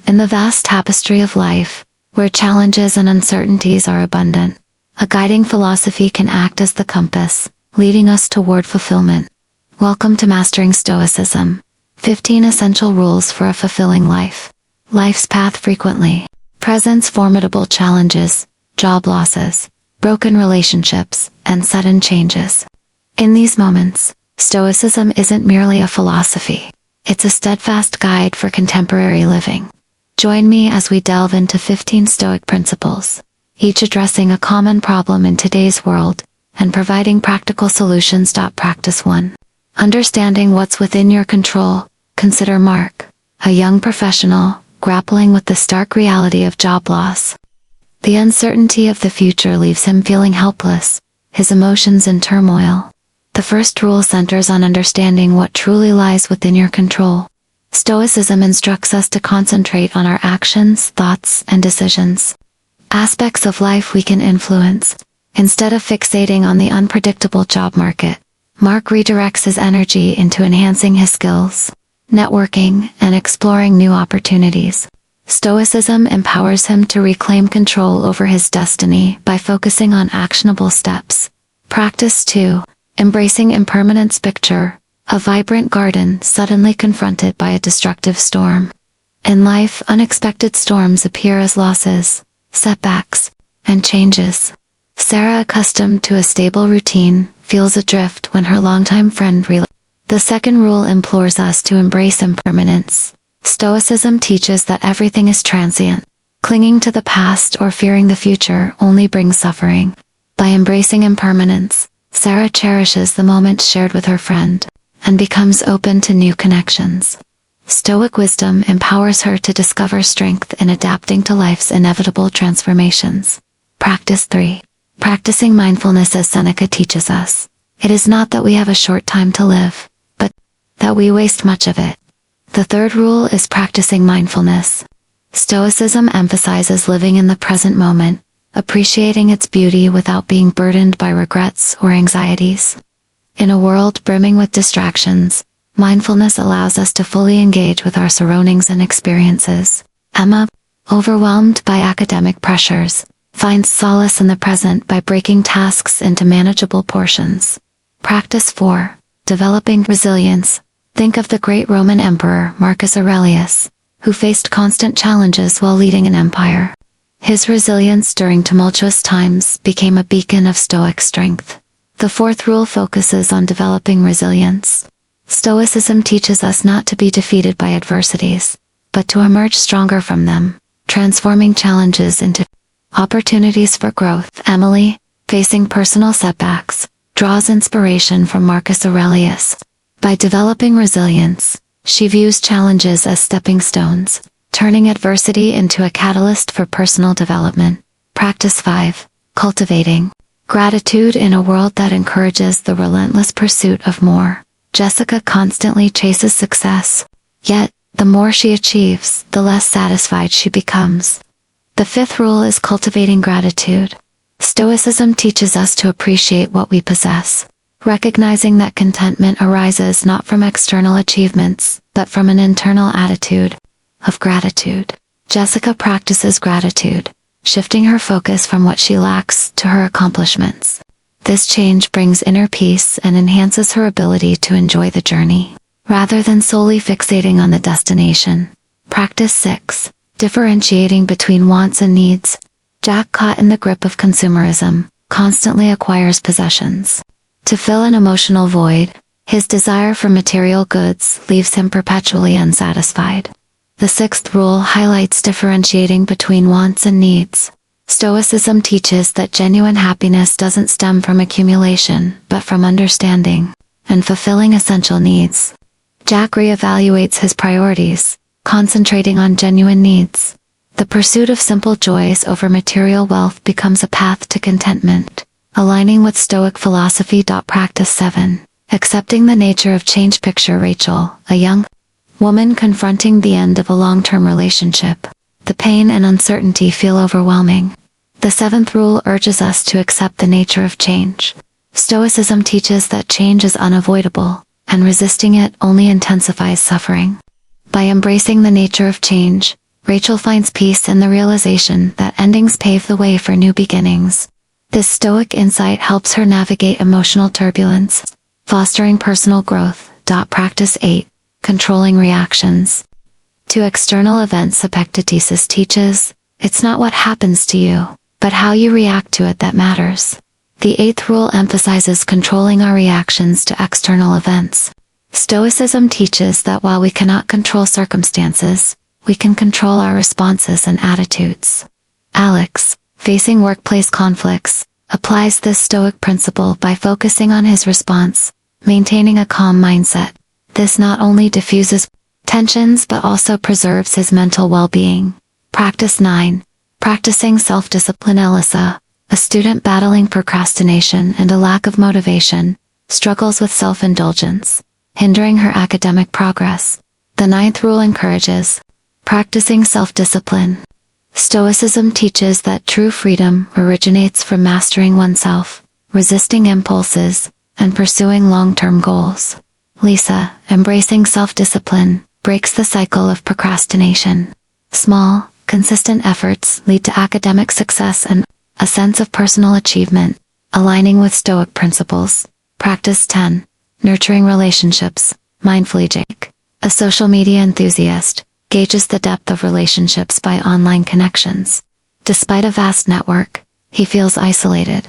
In the vast tapestry of life, where challenges and uncertainties are abundant, a guiding philosophy can act as the compass, leading us toward fulfillment. Welcome to Mastering Stoicism. 15 Essential Rules for a Fulfilling Life. Life's path frequently presents formidable challenges, job losses, broken relationships, and sudden changes. In these moments, Stoicism isn't merely a philosophy. It's a steadfast guide for contemporary living. Join me as we delve into 15 Stoic principles, each addressing a common problem in today's world and providing practical solutions. Practice 1. Understanding what's within your control. Consider Mark, a young professional, grappling with the stark reality of job loss. The uncertainty of the future leaves him feeling helpless, his emotions in turmoil. The first rule centers on understanding what truly lies within your control. Stoicism instructs us to concentrate on our actions, thoughts, and decisions. Aspects of life we can influence. Instead of fixating on the unpredictable job market, Mark redirects his energy into enhancing his skills, networking, and exploring new opportunities. Stoicism empowers him to reclaim control over his destiny by focusing on actionable steps. Practice 2. Embracing impermanence. Picture a vibrant garden suddenly confronted by a destructive storm. In life, unexpected storms appear as losses, setbacks, and changes. Sarah, accustomed to a stable routine, feels adrift when her longtime friend The second rule implores us to embrace impermanence. Stoicism teaches that everything is transient. Clinging to the past or fearing the future only brings suffering. By embracing impermanence, Sarah cherishes the moments shared with her friend and becomes open to new connections. Stoic wisdom empowers her to discover strength in adapting to life's inevitable transformations. Practice 3. Practicing mindfulness. As Seneca teaches us, it is not that we have a short time to live, but that we waste much of it. The third rule is practicing mindfulness. Stoicism emphasizes living in the present moment, appreciating its beauty without being burdened by regrets or anxieties. In a world brimming with distractions, mindfulness allows us to fully engage with our surroundings and experiences. Emma, overwhelmed by academic pressures, finds solace in the present by breaking tasks into manageable portions. Practice 4. Developing resilience. Think of the great Roman emperor Marcus Aurelius, who faced constant challenges while leading an empire. His resilience during tumultuous times became a beacon of Stoic strength. The fourth rule focuses on developing resilience. Stoicism teaches us not to be defeated by adversities, but to emerge stronger from them, transforming challenges into opportunities for growth. Emily, facing personal setbacks, draws inspiration from Marcus Aurelius. By developing resilience, she views challenges as stepping stones, turning adversity into a catalyst for personal development. Practice 5. Cultivating gratitude. In a world that encourages the relentless pursuit of more, Jessica constantly chases success. Yet, the more she achieves, the less satisfied she becomes. The fifth rule is cultivating gratitude. Stoicism teaches us to appreciate what we possess, recognizing that contentment arises not from external achievements, but from an internal attitude of gratitude. Jessica practices gratitude, shifting her focus from what she lacks to her accomplishments. This change brings inner peace and enhances her ability to enjoy the journey, rather than solely fixating on the destination. Practice 6. Differentiating between wants and needs. Jack, caught in the grip of consumerism, constantly acquires possessions. To fill an emotional void, his desire for material goods leaves him perpetually unsatisfied. The sixth rule highlights differentiating between wants and needs. Stoicism teaches that genuine happiness doesn't stem from accumulation, but from understanding and fulfilling essential needs. Jack reevaluates his priorities, concentrating on genuine needs. The pursuit of simple joys over material wealth becomes a path to contentment, aligning with Stoic philosophy. Practice 7. Accepting the nature of change. Picture Rachel, a young woman confronting the end of a long-term relationship. The pain and uncertainty feel overwhelming. The seventh rule urges us to accept the nature of change. Stoicism teaches that change is unavoidable, and resisting it only intensifies suffering. By embracing the nature of change, Rachel finds peace in the realization that endings pave the way for new beginnings. This Stoic insight helps her navigate emotional turbulence, fostering personal growth. Practice 8. Controlling reactions. To external events, Epictetus teaches, it's not what happens to you, but how you react to it that matters. The 8th rule emphasizes controlling our reactions to external events. Stoicism teaches that while we cannot control circumstances, we can control our responses and attitudes. Alex, facing workplace conflicts, applies this Stoic principle by focusing on his response, maintaining a calm mindset. This not only diffuses tensions but also preserves his mental well-being. Practice 9. Practicing self-discipline. Elisa, a student battling procrastination and a lack of motivation, struggles with self-indulgence, hindering her academic progress. The 9th rule encourages practicing self-discipline. Stoicism teaches that true freedom originates from mastering oneself, resisting impulses, and pursuing long-term goals. Lisa, embracing self-discipline, breaks the cycle of procrastination. Small, consistent efforts lead to academic success and a sense of personal achievement, aligning with Stoic principles. Practice 10. Nurturing relationships. Mindfully. Jake, a social media enthusiast, gauges the depth of relationships by online connections. Despite a vast network, he feels isolated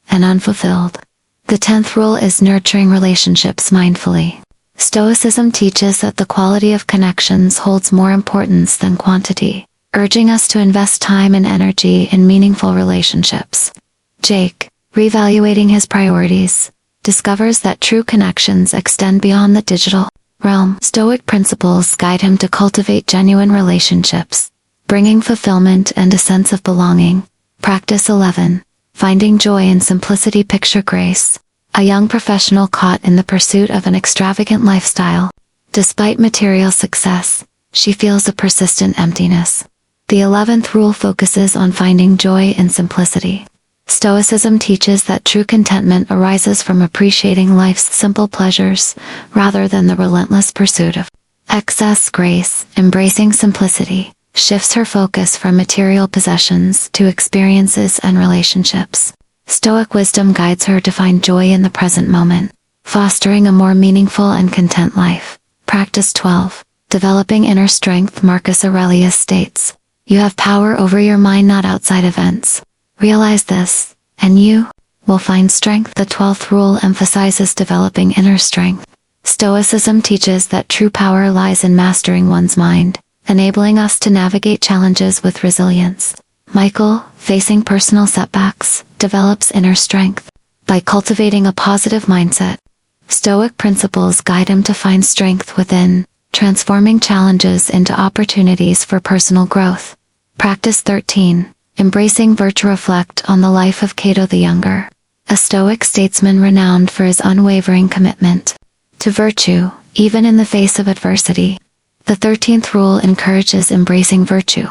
and unfulfilled. The 10th rule is nurturing relationships mindfully. Stoicism teaches that the quality of connections holds more importance than quantity, urging us to invest time and energy in meaningful relationships. Jake, reevaluating his priorities, discovers that true connections extend beyond the digital realm. Stoic principles guide him to cultivate genuine relationships, bringing fulfillment and a sense of belonging. Practice 11. Finding joy in simplicity. Picture Grace, a young professional caught in the pursuit of an extravagant lifestyle. Despite material success, she feels a persistent emptiness. The 11th rule focuses on finding joy in simplicity. Stoicism teaches that true contentment arises from appreciating life's simple pleasures, rather than the relentless pursuit of excess. Grace, embracing simplicity, shifts her focus from material possessions to experiences and relationships. Stoic wisdom guides her to find joy in the present moment, fostering a more meaningful and content life. Practice 12. Developing inner strength. Marcus Aurelius states, you have power over your mind, not outside events. Realize this, and you will find strength. The 12th rule emphasizes developing inner strength. Stoicism teaches that true power lies in mastering one's mind, enabling us to navigate challenges with resilience. Michael, facing personal setbacks, develops inner strength by cultivating a positive mindset. Stoic principles guide him to find strength within, transforming challenges into opportunities for personal growth. Practice 13. Embracing virtue. Reflect on the life of Cato the Younger, a Stoic statesman renowned for his unwavering commitment to virtue, even in the face of adversity. The 13th rule encourages embracing virtue.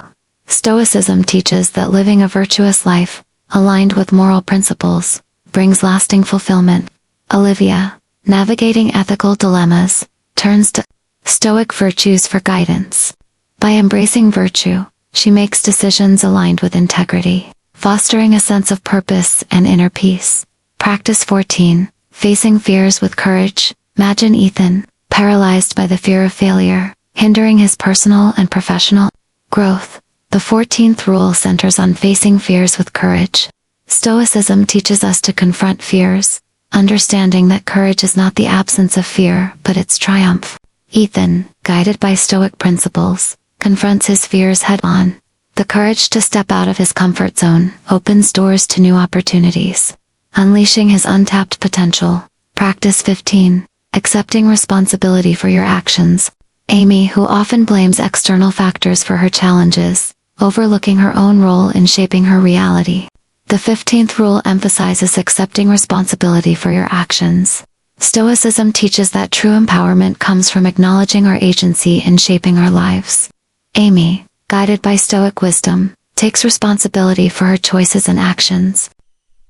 Stoicism teaches that living a virtuous life, aligned with moral principles, brings lasting fulfillment. Olivia, navigating ethical dilemmas, turns to Stoic virtues for guidance. By embracing virtue, she makes decisions aligned with integrity, fostering a sense of purpose and inner peace. Practice 14. Facing fears with courage. Imagine Ethan, paralyzed by the fear of failure, hindering his personal and professional growth. The 14th rule centers on facing fears with courage. Stoicism teaches us to confront fears, understanding that courage is not the absence of fear, but its triumph. Ethan, guided by Stoic principles, confronts his fears head-on. The courage to step out of his comfort zone opens doors to new opportunities, unleashing his untapped potential. Practice 15. Accepting responsibility for your actions. Amy, who often blames external factors for her challenges, overlooking her own role in shaping her reality. The 15th rule emphasizes accepting responsibility for your actions. Stoicism teaches that true empowerment comes from acknowledging our agency in shaping our lives. Amy, guided by Stoic wisdom, takes responsibility for her choices and actions.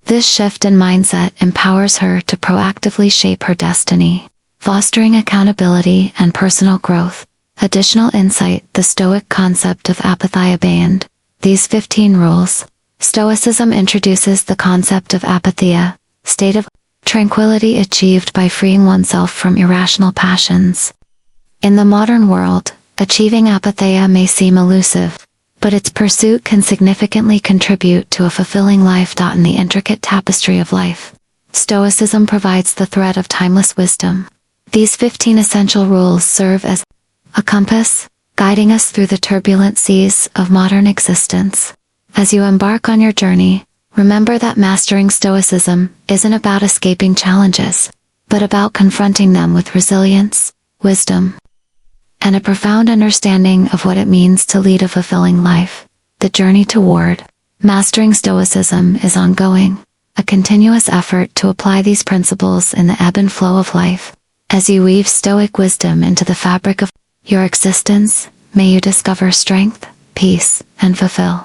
This shift in mindset empowers her to proactively shape her destiny, fostering accountability and personal growth. Additional insight: the Stoic concept of apatheia beyond these 15 rules. Stoicism introduces the concept of apatheia, state of tranquility achieved by freeing oneself from irrational passions. In the modern world, achieving apatheia may seem elusive, but its pursuit can significantly contribute to a fulfilling life. In the intricate tapestry of life, Stoicism provides the thread of timeless wisdom. These 15 essential rules serve as a compass, guiding us through the turbulent seas of modern existence. As you embark on your journey, remember that mastering Stoicism isn't about escaping challenges, but about confronting them with resilience, wisdom, and a profound understanding of what it means to lead a fulfilling life. The journey toward mastering Stoicism is ongoing, a continuous effort to apply these principles in the ebb and flow of life. As you weave Stoic wisdom into the fabric of your existence, may you discover strength, peace, and fulfill